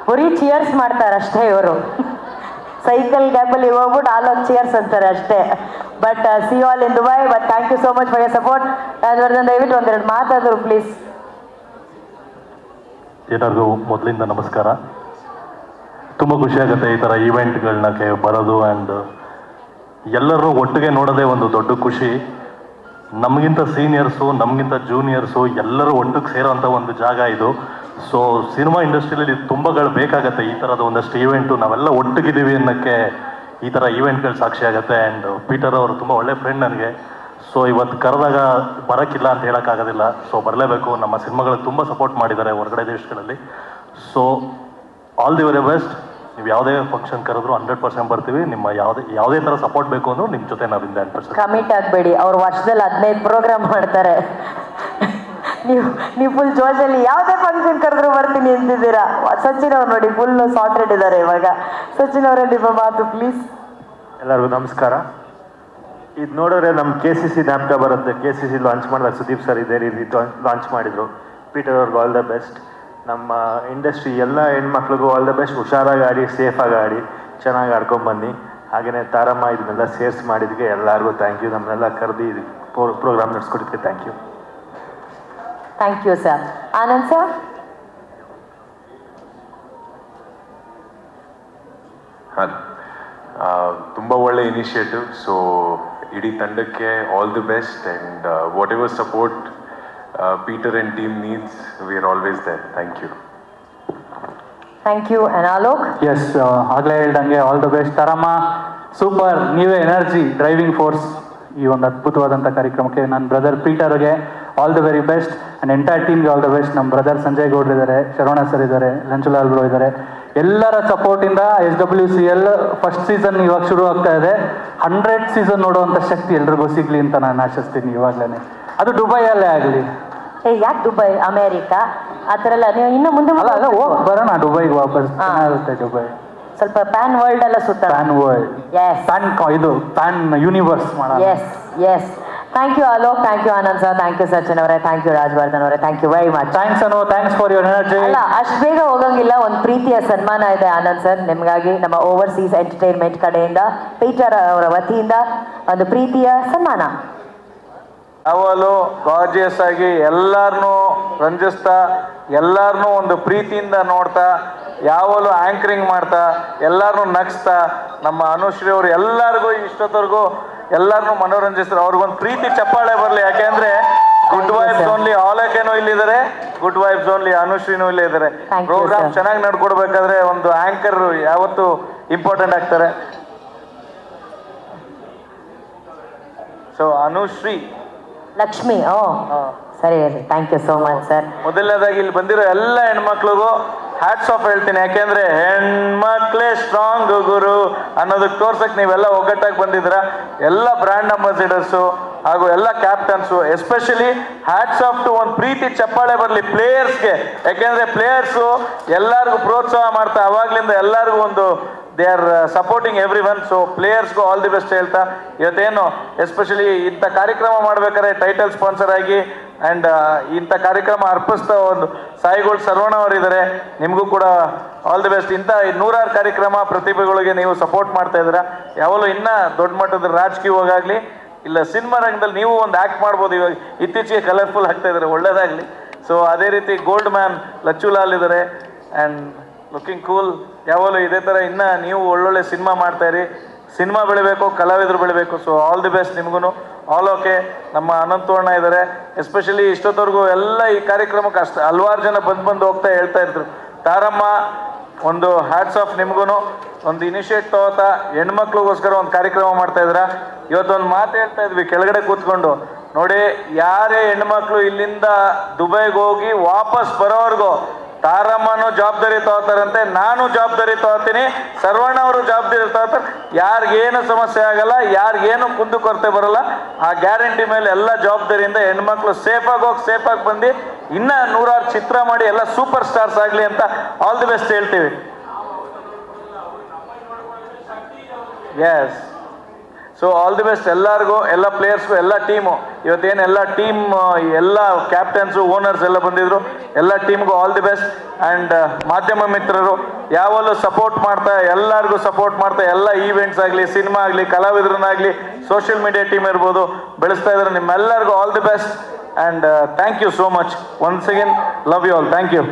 ಬರೀ ಚಿಯರ್ಸ್ ಮಾಡ್ತಾರೆ ಅಷ್ಟೇ ಇವರು. ಸೈಕಲ್ ಗ್ಯಾಪಲ್ಲಿ ಹೋಗ್ಬಿಟ್ಟು ಆಲೋಕ್ ಚಿಯರ್ಸ್ ಅಂತಾರೆ ಅಷ್ಟೇ. But see all in Dubai. But thank you so much for your support. Rajavardhan ದಯವಿಟ್ಟು ಒಂದೆರಡು ಮಾತಾದ್ರು ಪ್ಲೀಸ್. ಎಲ್ಲರಿಗೂ ಮೊದಲಿಂದ ನಮಸ್ಕಾರ. ತುಂಬ ಖುಷಿಯಾಗುತ್ತೆ ಈ ಥರ ಈವೆಂಟ್ಗಳನ್ನ ಬರೋದು ಆ್ಯಂಡ್ ಎಲ್ಲರೂ ಒಟ್ಟಿಗೆ ನೋಡೋದೇ ಒಂದು ದೊಡ್ಡ ಖುಷಿ. ನಮಗಿಂತ ಸೀನಿಯರ್ಸು, ನಮಗಿಂತ ಜೂನಿಯರ್ಸು ಎಲ್ಲರೂ ಒಟ್ಟಿಗೆ ಸೇರೋಂಥ ಒಂದು ಜಾಗ ಇದು. ಸೊ ಸಿನಿಮಾ ಇಂಡಸ್ಟ್ರಿಯಲ್ಲಿ ತುಂಬಗಳು ಬೇಕಾಗತ್ತೆ ಈ ಥರದ ಒಂದಷ್ಟು ಈವೆಂಟು. ನಾವೆಲ್ಲ ಒಟ್ಟಿಗಿದ್ದೀವಿ ಅನ್ನೋಕ್ಕೆ ಈ ಥರ ಈವೆಂಟ್ಗಳು ಸಾಕ್ಷಿ ಆಗುತ್ತೆ. ಆ್ಯಂಡ್ ಪೀಟರ್ ಅವರು ತುಂಬ ಒಳ್ಳೆ ಫ್ರೆಂಡ್ ನನಗೆ. ಸೊ ಇವತ್ತು ಕರೆದಾಗ ಬರೋಕ್ಕಿಲ್ಲ ಅಂತ ಹೇಳೋಕ್ಕಾಗೋದಿಲ್ಲ. ಸೊ ಬರಲೇಬೇಕು. ನಮ್ಮ ಸಿನಿಮಾಗಳಿಗೆ ತುಂಬ ಸಪೋರ್ಟ್ ಮಾಡಿದ್ದಾರೆ ಹೊರಗಡೆ ದೇಶಗಳಲ್ಲಿ. So all the very best. ನೀವು ಯಾವುದೇ ಫಂಕ್ಷನ್ ಕರೆದ್ರು 100% ಬರ್ತೀವಿ. ನಿಮ್ಮ ಯಾವುದೇ ಥರ ಸಪೋರ್ಟ್ ಬೇಕು ಅಂದರೂ ನಿಮ್ಮ ಜೊತೆ ನಾವಿಂದ 100% ಕಮಿಟ್ ಆಗಬೇಡಿ. ಅವ್ರು ವರ್ಷದಲ್ಲಿ 15 ಪ್ರೋಗ್ರಾಮ್ ಮಾಡ್ತಾರೆ. ನೀವು ಫುಲ್ ಜೋಶಲ್ಲಿ ಯಾವುದೇ ಫಂಕ್ಷನ್ ಕರೆದ್ರು ಬರ್ತೀನಿ ಅಂತಿದ್ದೀರಾ. ಸಚಿನ್ ಅವ್ರು ನೋಡಿ ಫುಲ್ ಸಾರ್ಟೆಡ್ ಇದ್ದಾರೆ ಇವಾಗ. ಸಚಿನ್ ಅವರೇ ನಿಮ್ಮ ಮಾತು ಪ್ಲೀಸ್. ಎಲ್ಲರಿಗೂ ನಮಸ್ಕಾರ. ಇದು ನೋಡಿದ್ರೆ ನಮ್ಮ KCC ಜ್ಞಾಪಕ ಬರುತ್ತೆ. KCC ಲಾಂಚ್ ಮಾಡಿದಾಗ ಸುದೀಪ್ ಸರ್ ಇದೇ ರೀತಿ ಲಾಂಚ್ ಮಾಡಿದರು. ಪೀಟರ್ ಅವ್ರಿಗೆ ಆಲ್ ದ ಬೆಸ್ಟ್. ನಮ್ಮ ಇಂಡಸ್ಟ್ರಿ ಎಲ್ಲ ಹೆಣ್ಮಕ್ಳಿಗೂ ಆಲ್ ದ ಬೆಸ್ಟ್. ಹುಷಾರಾಗಿ ಆಡಿ, ಸೇಫಾಗಿ ಆಡಿ, ಚೆನ್ನಾಗಿ ಆಡ್ಕೊಂಡ್ಬನ್ನಿ. ಹಾಗೆಯೇ ತಾರಮ್ಮ ಇದನ್ನೆಲ್ಲ ಸೇರ್ಸ್ ಮಾಡಿದ್ದಕ್ಕೆ ಎಲ್ಲರಿಗೂ ಥ್ಯಾಂಕ್ ಯು. ನಮ್ಮನ್ನೆಲ್ಲ ಕರೆದಿ ಪ್ರೋಗ್ರಾಮ್ ನಡೆಸ್ಕೊಟ್ಟಿದ್ದಕ್ಕೆ thank you. Thank you sir. Anand sir. ಹಾಂ, ತುಂಬ ಒಳ್ಳೆ ಇನಿಷಿಯೇಟಿವ್. ಸೊ ಇಡೀ ತಂಡಕ್ಕೆ all the best and whatever support Peter and team needs, we are always there. Thank you. Thank you. And Alok. Yes, ಆಗಲೇ ಹೇಳ್ದಂಗೆ all the best. Taramma super, ನೀವೇ energy, driving force ಈ ಒಂದು ಅದ್ಭುತವಾದಂಥ ಕಾರ್ಯಕ್ರಮಕ್ಕೆ. ನನ್ನ ಬ್ರದರ್ ಪೀಟರ್ಗೆ all the very best and entire ಟೀಮ್ಗೆ ಆಲ್ ದ ಬೆಸ್ಟ್. ನಮ್ಮ ಬ್ರದರ್ ಸಂಜಯ್ ಗೌಡ್ರು ಇದ್ದಾರೆ, ಶರವಣ ಸರ್ ಇದ್ದಾರೆ, ಲಂಚುಲಾಲ್ ಬ್ರೋ ಇದ್ದಾರೆ. ಎಲ್ಲರ ಸಪೋರ್ಟಿಂದ SWCL ಫಸ್ಟ್ ಸೀಸನ್ ಇವಾಗ ಶುರು ಆಗ್ತಾ ಇದೆ. 100 ಸೀಸನ್ ನೋಡುವಂಥ ಶಕ್ತಿ ಎಲ್ರಿಗೂ ಸಿಗಲಿ ಅಂತ ನಾನು ಆಶಿಸ್ತೀನಿ ಇವಾಗಲೇ. ಅದು ದುಬೈಯಲ್ಲೇ ಆಗಲಿ. ಯಾಕೆ ದುಬೈ, ಅಮೇರಿಕಾ ಆ ಥರ ಎಲ್ಲ ನೀವು ಇನ್ನು ಮುಂದೆ ಅಲ್ಲ ಹೋಗಿ ಬರೋಣ ದುಬೈಗೆ ವಾಪಸ್. ಚೆನ್ನಾಗಿರುತ್ತೆ ದುಬೈ. ಸ್ವಲ್ಪ ಪ್ಯಾನ್ ವರ್ಲ್ಡ್ ಎಲ್ಲ ಸುತ್ತ. ಪ್ಯಾನ್ ವರ್ಲ್ಡ್, ಇದು ಪ್ಯಾನ್ ಯೂನಿವರ್ಸ್ ಮಾಡೋಣ. Yes yes. Thank you Alok. Thank you Anand sir. Thank you Sachin ಅವರೇ. ಥ್ಯಾಂಕ್ ಯು ರಾಜವರ್ಧನ್ ಅವರೇ. Thank you very much. Thanks Anu, thanks for your energy. ಅಲ್ಲ ಅಷ್ಟು ಬೇಗ ಹೋಗಂಗಿಲ್ಲ. ಒಂದು ಪ್ರೀತಿಯ ಸನ್ಮಾನ ಇದೆ ಆನಂದ್ ಸರ್ ನಿಮಗಾಗಿ. ನಮ್ಮ ಓವರ್ಸೀಸ್ ಎಂಟರ್ಟೈನ್ಮೆಂಟ್ ಕಡೆಯಿಂದ ಪೀಟರ್ ಅವರ ವತಿಯಿಂದ ಒಂದು ಪ್ರೀತಿಯ ಸನ್ಮಾನ. ಯಾವಾಗಲೂ ಗಾರ್ಜಿಯಸ್ ಆಗಿ ಎಲ್ಲರನ್ನೂ ರಂಜಿಸ್ತಾ, ಎಲ್ಲರನ್ನೂ ಒಂದು ಪ್ರೀತಿಯಿಂದ ನೋಡ್ತಾ, ಯಾವಾಗಲೂ ಆ್ಯಂಕರಿಂಗ್ ಮಾಡ್ತಾ, ಎಲ್ಲರನ್ನೂ ನಗಿಸ್ತಾ, ನಮ್ಮ ಅನುಶ್ರೀ ಅವರು ಎಲ್ಲರಿಗೂ ಇಷ್ಟೊತ್ತವರೆಗೂ ಎಲ್ಲರನ್ನೂ ಮನೋರಂಜಿಸ್ತಾರೆ. ಅವ್ರಿಗೊಂದು ಪ್ರೀತಿ ಚಪ್ಪಾಳೆ ಬರಲಿ. ಯಾಕೆಂದರೆ ಗುಡ್ ವೈಬ್ಸ್ ಓನ್ಲಿ ಆಲೋಕೇನೂ ಇಲ್ಲಿದ್ದಾರೆ, ಗುಡ್ ವೈಬ್ಸ್ ಓನ್ಲಿ ಅನುಶ್ರೀನೂ ಇಲ್ಲೇ ಇದ್ದಾರೆ. ಪ್ರೋಗ್ರಾಮ್ ಚೆನ್ನಾಗಿ ನಡ್ಕೊಡ್ಬೇಕಾದ್ರೆ ಒಂದು ಆ್ಯಂಕರ್ ಯಾವತ್ತೂ ಇಂಪಾರ್ಟೆಂಟ್ ಆಗ್ತಾರೆ. ಸೊ ಅನುಶ್ರೀ, ಲಕ್ಷ್ಮಿ. ಸರಿ ಸರಿ. Thank you so much sir. ಮೊದಲನೇದಾಗಿ ಇಲ್ಲಿ ಬಂದಿರೋ ಎಲ್ಲ ಹೆಣ್ಮಕ್ಳಿಗೂ ಹ್ಯಾಟ್ಸ್ ಆಫ್ ಹೇಳ್ತೀನಿ. ಯಾಕೆಂದ್ರೆ ಹೆಣ್ಮಕ್ಳೇ ಸ್ಟ್ರಾಂಗ್ ಗುರು ಅನ್ನೋದಕ್ಕೆ ತೋರ್ಸಕ್ಕೆ ನೀವೆಲ್ಲ ಒಗ್ಗಟ್ಟಾಗಿ ಬಂದಿದ್ದೀರಾ. ಎಲ್ಲ ಬ್ರ್ಯಾಂಡ್ ಅಂಬಾಸಿಡರ್ಸು ಹಾಗೂ ಎಲ್ಲ captains. Especially hats off to ಒಂದು ಪ್ರೀತಿ ಚಪ್ಪಾಳೆ ಬರಲಿ ಪ್ಲೇಯರ್ಸ್ಗೆ. ಯಾಕೆಂದರೆ ಪ್ಲೇಯರ್ಸು ಎಲ್ಲರಿಗೂ ಪ್ರೋತ್ಸಾಹ ಮಾಡ್ತಾ ಅವಾಗ್ಲಿಂದ ಎಲ್ಲರಿಗೂ ಒಂದು they are supporting everyone. So ಪ್ಲೇಯರ್ಸ್ಗೂ ಆಲ್ ದಿ ಬೆಸ್ಟ್ ಹೇಳ್ತಾ, ಇವತ್ತೇನು ಎಸ್ಪೆಷಲಿ ಇಂಥ ಕಾರ್ಯಕ್ರಮ ಮಾಡ್ಬೇಕಾದ್ರೆ ಟೈಟಲ್ ಸ್ಪಾನ್ಸರ್ ಆಗಿ ಆ್ಯಂಡ್ ಇಂಥ ಕಾರ್ಯಕ್ರಮ ಅರ್ಪಿಸ್ತಾ ಒಂದು ಸಾಯಿಗೋಳ್ ಸರ್ವಣ ಅವರಿದ್ದಾರೆ. ನಿಮಗೂ ಕೂಡ ಆಲ್ ದಿ ಬೆಸ್ಟ್. ಇಂಥ 100 ಕಾರ್ಯಕ್ರಮ ಪ್ರತಿಭೆಗಳಿಗೆ ನೀವು ಸಪೋರ್ಟ್ ಮಾಡ್ತಾ ಇದ್ದೀರಾ. ಯಾವಾಗಲೂ ಇನ್ನೂ ದೊಡ್ಡ ಮಟ್ಟದ ರಾಜಕೀಯವಾಗಲಿ ಇಲ್ಲ ಸಿನಿಮಾ ರಂಗದಲ್ಲಿ ನೀವು ಒಂದು ಆ್ಯಕ್ಟ್ ಮಾಡ್ಬೋದು. ಇವಾಗ ಇತ್ತೀಚೆಗೆ ಕಲರ್ಫುಲ್ ಆಗ್ತಾ ಇದ್ದಾರೆ, ಒಳ್ಳೇದಾಗಲಿ. ಸೊ ಅದೇ ರೀತಿ ಗೋಲ್ಡ್ ಮ್ಯಾನ್ ಲಚ್ಚುಲಾಲ್ ಇದ್ದಾರೆ ಆ್ಯಂಡ್ ಲುಕಿಂಗ್ ಕೂಲ್. ಯಾವಾಗಲೂ ಇದೇ ಥರ ಇನ್ನೂ ನೀವು ಒಳ್ಳೊಳ್ಳೆ ಸಿನಿಮಾ ಮಾಡ್ತಾಯಿರಿ. ಸಿನಿಮಾ ಬೆಳಿಬೇಕು, ಕಲಾವಿದರು ಬೆಳಿಬೇಕು. ಸೊ ಆಲ್ ದಿ ಬೆಸ್ಟ್ ನಿಮಗೂ. All okay. ನಮ್ಮ ಅನಂತವಣ್ಣ ಇದ್ದಾರೆ. ಎಸ್ಪೆಷಲಿ ಇಷ್ಟೊತ್ತವರೆಗೂ ಎಲ್ಲ ಈ ಕಾರ್ಯಕ್ರಮಕ್ಕೆ ಅಷ್ಟು ಹಲವಾರು ಜನ ಬಂದು ಹೋಗ್ತಾ ಹೇಳ್ತಾ ಇದ್ರು. ತಾರಮ್ಮ ಒಂದು ಹ್ಯಾಟ್ಸ್ ಆಫ್ ನಿಮಗೂ. ಒಂದು ಇನಿಷಿಯೇಟ್ ತಗೋತಾ ಹೆಣ್ಮಕ್ಳಿಗೋಸ್ಕರ ಒಂದು ಕಾರ್ಯಕ್ರಮ ಮಾಡ್ತಾಯಿದ್ದೀರಾ. ಇವತ್ತೊಂದು ಮಾತು ಹೇಳ್ತಾ ಇದ್ವಿ ಕೆಳಗಡೆ ಕೂತ್ಕೊಂಡು, ನೋಡಿ ಯಾರೇ ಹೆಣ್ಮಕ್ಳು ಇಲ್ಲಿಂದ ದುಬೈಗೆ ಹೋಗಿ ವಾಪಸ್ ಬರೋವರೆಗೂ ತಾರಮ್ಮನೂ ಜವಾಬ್ದಾರಿ ತಗೋತಾರಂತೆ, ನಾನು ಜವಾಬ್ದಾರಿ ತಗೋತೀನಿ, ಸರ್ವಣ್ಣ ಅವರು ಜವಾಬ್ದಾರಿ ತಗೋತಾರೆ. ಯಾರಿಗೇನು ಸಮಸ್ಯೆ ಆಗಲ್ಲ, ಯಾರಿಗೇನು ಕುಂದು ಕೊರತೆ ಬರಲ್ಲ. ಆ ಗ್ಯಾರಂಟಿ ಮೇಲೆ ಎಲ್ಲ ಜವಾಬ್ದಾರಿಯಿಂದ ಹೆಣ್ಮಕ್ಳು ಸೇಫಾಗಿ ಹೋಗಿ ಸೇಫಾಗಿ ಬಂದು ಇನ್ನೂ 100 ಚಿತ್ರ ಮಾಡಿ ಎಲ್ಲ ಸೂಪರ್ ಸ್ಟಾರ್ಸ್ ಆಗಲಿ ಅಂತ ಆಲ್ ದಿ ಬೆಸ್ಟ್ ಹೇಳ್ತೀವಿ. Yes. So all the best ಎಲ್ಲರಿಗೂ, ಎಲ್ಲ ಪ್ಲೇಯರ್ಸ್ಗೂ, ಎಲ್ಲ ಟೀಮು. ಇವತ್ತೇನು ಎಲ್ಲ ಟೀಮ್, ಎಲ್ಲ ಕ್ಯಾಪ್ಟನ್ಸು, ಓನರ್ಸ್ ಎಲ್ಲ ಬಂದಿದ್ರು. ಎಲ್ಲ ಟೀಮ್ಗೂ ಆಲ್ ದಿ ಬೆಸ್ಟ್. ಆ್ಯಂಡ್ ಮಾಧ್ಯಮ ಮಿತ್ರರು ಯಾವಲ್ಲೂ ಸಪೋರ್ಟ್ ಮಾಡ್ತಾ ಎಲ್ಲರಿಗೂ ಸಪೋರ್ಟ್ ಮಾಡ್ತಾ ಎಲ್ಲ ಈವೆಂಟ್ಸ್ ಆಗಲಿ ಸಿನಿಮಾ ಆಗಲಿ ಕಲಾವಿದ್ರನ್ನಾಗಲಿ ಸೋಷಿಯಲ್ ಮೀಡಿಯಾ ಟೀಮ್ ಇರ್ಬೋದು ಬೆಳೆಸ್ತಾ ಇದ್ದಾರೆ. ನಿಮ್ಮೆಲ್ಲರಿಗೂ all the best and thank you so much once again love you all thank you.